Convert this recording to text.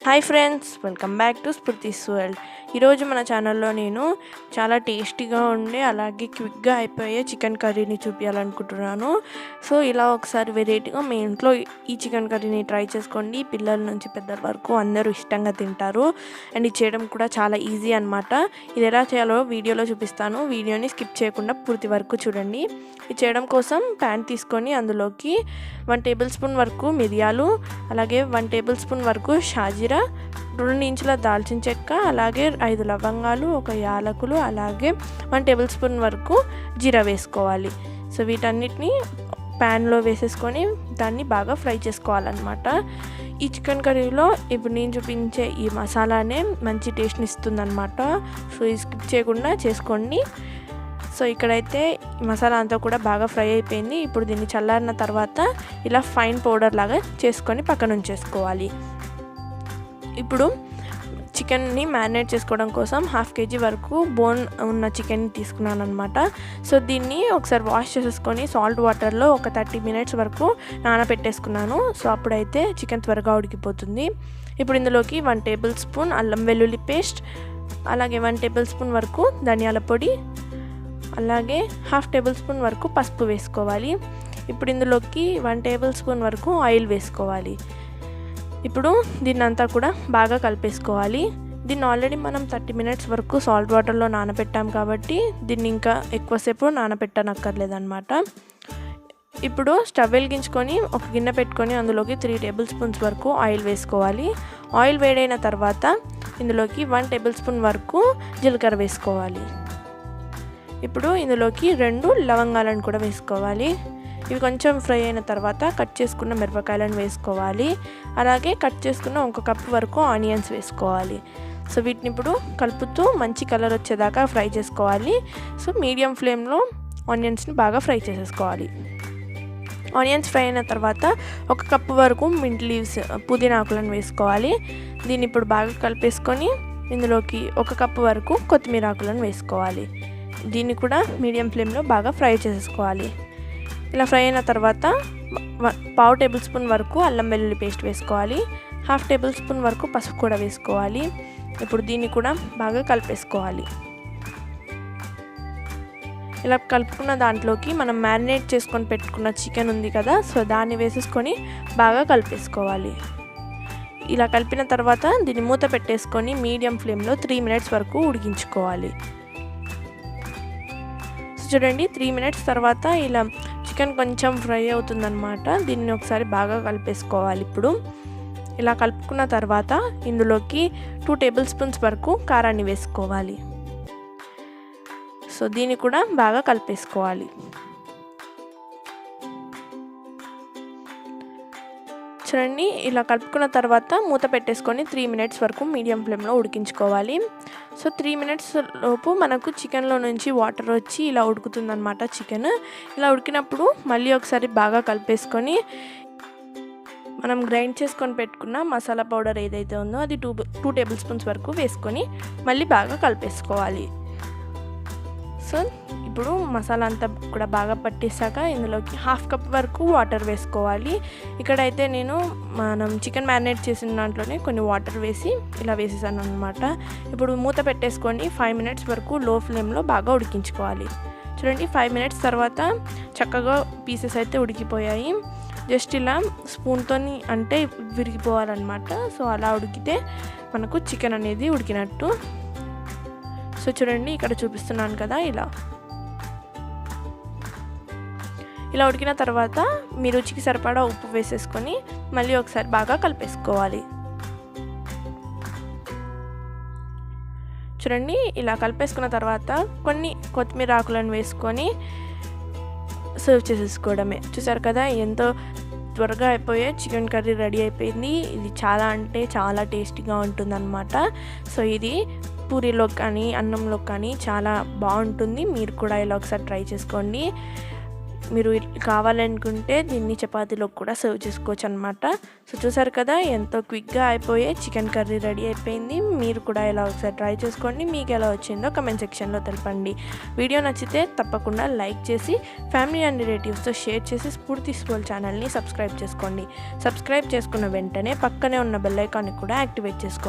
Hi friends, welcome back to Spoorthi's world. ఈరోజు మన ఛానల్లో నేను చాలా టేస్టీగా ఉండే అలాగే క్విక్గా అయిపోయే చికెన్ కర్రీని చూపించాలనుకుంటున్నాను. సో ఇలా ఒకసారి వెరైటీగా మీ ఇంట్లో ఈ చికెన్ కర్రీని ట్రై చేసుకోండి. పిల్లల నుంచి పెద్దల వరకు అందరూ ఇష్టంగా తింటారు. అండ్ ఇది చేయడం కూడా చాలా ఈజీ అనమాట. ఇది ఎలా చేయాలో వీడియోలో చూపిస్తాను. వీడియోని స్కిప్ చేయకుండా పూర్తి వరకు చూడండి. ఇది చేయడం కోసం ప్యాన్ తీసుకొని అందులోకి 1 టేబుల్ స్పూన్ వరకు మిరియాలు, అలాగే 1 టేబుల్ స్పూన్ వరకు షాజీరా, 2 ఇంచుల దాల్చిన చెక్క, అలాగే 5 లవంగాలు, 1 యాలకులు, అలాగే 1 టేబుల్ స్పూన్ వరకు జీరా వేసుకోవాలి. సో వీటన్నిటిని ప్యాన్లో వేసేసుకొని దాన్ని బాగా ఫ్రై చేసుకోవాలన్నమాట. ఈ చికెన్ కర్రీలో ఇప్పుడు నేను చూపించే ఈ మసాలానే మంచి టేస్ట్ని ఇస్తుందన్నమాట. సో ఇది స్కిప్ చేయకుండా చేసుకోండి. సో ఇక్కడైతే మసాలా అంతా కూడా బాగా ఫ్రై అయిపోయింది. ఇప్పుడు దీన్ని చల్లారిన తర్వాత ఇలా ఫైన్ పౌడర్ లాగా చేసుకొని పక్కన ఉంచేసుకోవాలి. ఇప్పుడు చికెన్ని మ్యారినేట్ చేసుకోవడం కోసం 1/2 kg వరకు బోన్ ఉన్న చికెన్ తీసుకున్నాను అనమాట. సో దీన్ని ఒకసారి వాష్ చేసేసుకొని సాల్ట్ వాటర్లో ఒక 30 minutes వరకు నానబెట్టేసుకున్నాను. సో అప్పుడైతే చికెన్ త్వరగా ఉడికిపోతుంది. ఇప్పుడు ఇందులోకి 1 టేబుల్ స్పూన్ అల్లం వెల్లుల్లి పేస్ట్, అలాగే 1 టేబుల్ స్పూన్ వరకు ధనియాల పొడి, అలాగే 1/2 టేబుల్ స్పూన్ వరకు పసుపు వేసుకోవాలి. ఇప్పుడు ఇందులోకి 1 టేబుల్ స్పూన్ వరకు ఆయిల్ వేసుకోవాలి. ఇప్పుడు దీన్ని అంతా కూడా బాగా కలిపేసుకోవాలి. దీన్ని ఆల్రెడీ మనం 30 minutes వరకు సాల్ట్ వాటర్లో నానబెట్టాం కాబట్టి దీన్ని ఇంకా ఎక్కువసేపు నానబెట్టనక్కర్లేదన్నమాట. ఇప్పుడు స్టవ్ వెలిగించుకొని ఒక గిన్నె పెట్టుకొని అందులోకి 3 టేబుల్ స్పూన్స్ వరకు ఆయిల్ వేసుకోవాలి. ఆయిల్ వేడైన తర్వాత ఇందులోకి 1 టేబుల్ స్పూన్ వరకు జీలకర్ర వేసుకోవాలి. ఇప్పుడు ఇందులోకి 2 లవంగాలను కూడా వేసుకోవాలి. ఇవి కొంచెం ఫ్రై అయిన తర్వాత కట్ చేసుకున్న మిరపకాయలను వేసుకోవాలి. అలాగే కట్ చేసుకున్న 1 కప్పు వరకు ఆనియన్స్ వేసుకోవాలి. సో వీటిని ఇప్పుడు కలుపుతూ మంచి కలర్ వచ్చేదాకా ఫ్రై చేసుకోవాలి. సో మీడియం ఫ్లేమ్లో ఆనియన్స్ని బాగా ఫ్రై చేసేసుకోవాలి. ఆనియన్స్ ఫ్రై అయిన తర్వాత 1 కప్పు వరకు మింట్ లీవ్స్ పుదీనా ఆకులను వేసుకోవాలి. దీన్ని ఇప్పుడు బాగా కలిపేసుకొని ఇందులోకి 1 కప్పు వరకు కొత్తిమీర ఆకులను వేసుకోవాలి. దీన్ని కూడా మీడియం ఫ్లేమ్లో బాగా ఫ్రై చేసేసుకోవాలి. ఇలా ఫ్రై అయిన తర్వాత 1/2 టేబుల్ స్పూన్ వరకు అల్లం వెల్లుల్లి పేస్ట్ వేసుకోవాలి. 1/2 టేబుల్ స్పూన్ వరకు పసుపు కూడా వేసుకోవాలి. ఇప్పుడు దీన్ని కూడా బాగా కలిపేసుకోవాలి. ఇలా కలుపుకున్న దాంట్లోకి మనం మ్యారినేట్ చేసుకొని పెట్టుకున్న చికెన్ ఉంది కదా, సో దాన్ని వేసేసుకొని బాగా కలిపేసుకోవాలి. ఇలా కలిపిన తర్వాత దీన్ని మూత పెట్టేసుకొని మీడియం ఫ్లేమ్లో 3 minutes వరకు ఉడికించుకోవాలి. చూడండి, 3 minutes తర్వాత ఇలా చికెన్ కొంచెం ఫ్రై అవుతుందన్నమాట. దీన్ని ఒకసారి బాగా కలిపేసుకోవాలి. ఇప్పుడు ఇలా కలుపుకున్న తర్వాత ఇందులోకి 2 టేబుల్ స్పూన్స్ వరకు కారాన్ని వేసుకోవాలి. సో దీన్ని కూడా బాగా కలిపేసుకోవాలి. చూడండి, ఇలా కలుపుకున్న తర్వాత మూత పెట్టేసుకొని 3 minutes వరకు మీడియం ఫ్లేమ్లో ఉడికించుకోవాలి. సో 3 minutes లోపు మనకు చికెన్లో నుంచి వాటర్ వచ్చి ఇలా ఉడుకుతుందన్నమాట చికెన్. ఇలా ఉడికినప్పుడు మళ్ళీ ఒకసారి బాగా కలిపేసుకొని మనం గ్రైండ్ చేసుకొని పెట్టుకున్న మసాలా పౌడర్ ఏదైతే ఉందో అది 2 టేబుల్ స్పూన్స్ వరకు వేసుకొని మళ్ళీ బాగా కలిపేసుకోవాలి. సో ఇప్పుడు మసాలా అంతా కూడా బాగా పట్టేసాక ఇందులోకి 1/2 కప్ వరకు వాటర్ వేసుకోవాలి. ఇక్కడైతే నేను మనం చికెన్ మ్యారినేట్ చేసిన దాంట్లోనే కొన్ని వాటర్ వేసి ఇలా వేసేసాను అనమాట. ఇప్పుడు మూత పెట్టేసుకొని 5 minutes వరకు లో ఫ్లేమ్లో బాగా ఉడికించుకోవాలి. చూడండి, 5 minutes తర్వాత చక్కగా పీసెస్ అయితే ఉడికిపోయాయి. జస్ట్ ఇలా స్పూన్తో అంటే విరిగిపోవాలన్నమాట. సో అలా ఉడికితే మనకు చికెన్ అనేది ఉడికినట్టు. సో చూడండి, ఇక్కడ చూపిస్తున్నాను కదా, ఇలా ఉడికిన తర్వాత మీ రుచికి సరిపడా ఉప్పు వేసేసుకొని మళ్ళీ ఒకసారి బాగా కలిపేసుకోవాలి. చూడండి, ఇలా కలిపేసుకున్న తర్వాత కొన్ని కొత్తిమీర ఆకులను వేసుకొని సర్వ్ చేసేసుకోవడమే. చూసారు కదా, ఎంతో త్వరగా అయిపోయే చికెన్ కర్రీ రెడీ అయిపోయింది. ఇది చాలా అంటే చాలా టేస్టీగా ఉంటుందన్నమాట. సో ఇది పూరీలో కానీ అన్నంలో కానీ చాలా బాగుంటుంది. మీరు కూడా ఇలా ఒకసారి ట్రై చేసుకోండి. మీరు కావాలనుకుంటే దీన్ని చపాతీలోకి కూడా సర్వ్ చేసుకోవచ్చు అనమాట. సో చూసారు కదా, ఎంతో క్విక్గా అయిపోయే చికెన్ కర్రీ రెడీ అయిపోయింది. మీరు కూడా ఇలా ఒకసారి ట్రై చేసుకోండి. మీకు ఎలా వచ్చిందో కమెంట్ సెక్షన్లో తెలపండి. వీడియో నచ్చితే తప్పకుండా లైక్ చేసి ఫ్యామిలీ అండ్ రిలేటివ్స్తో షేర్ చేసి స్ఫూర్తి స్వోల్ ఛానల్ని సబ్స్క్రైబ్ చేసుకోండి. సబ్స్క్రైబ్ చేసుకున్న వెంటనే పక్కనే ఉన్న బెల్ ఐకాన్ని కూడా యాక్టివేట్ చేసుకోండి.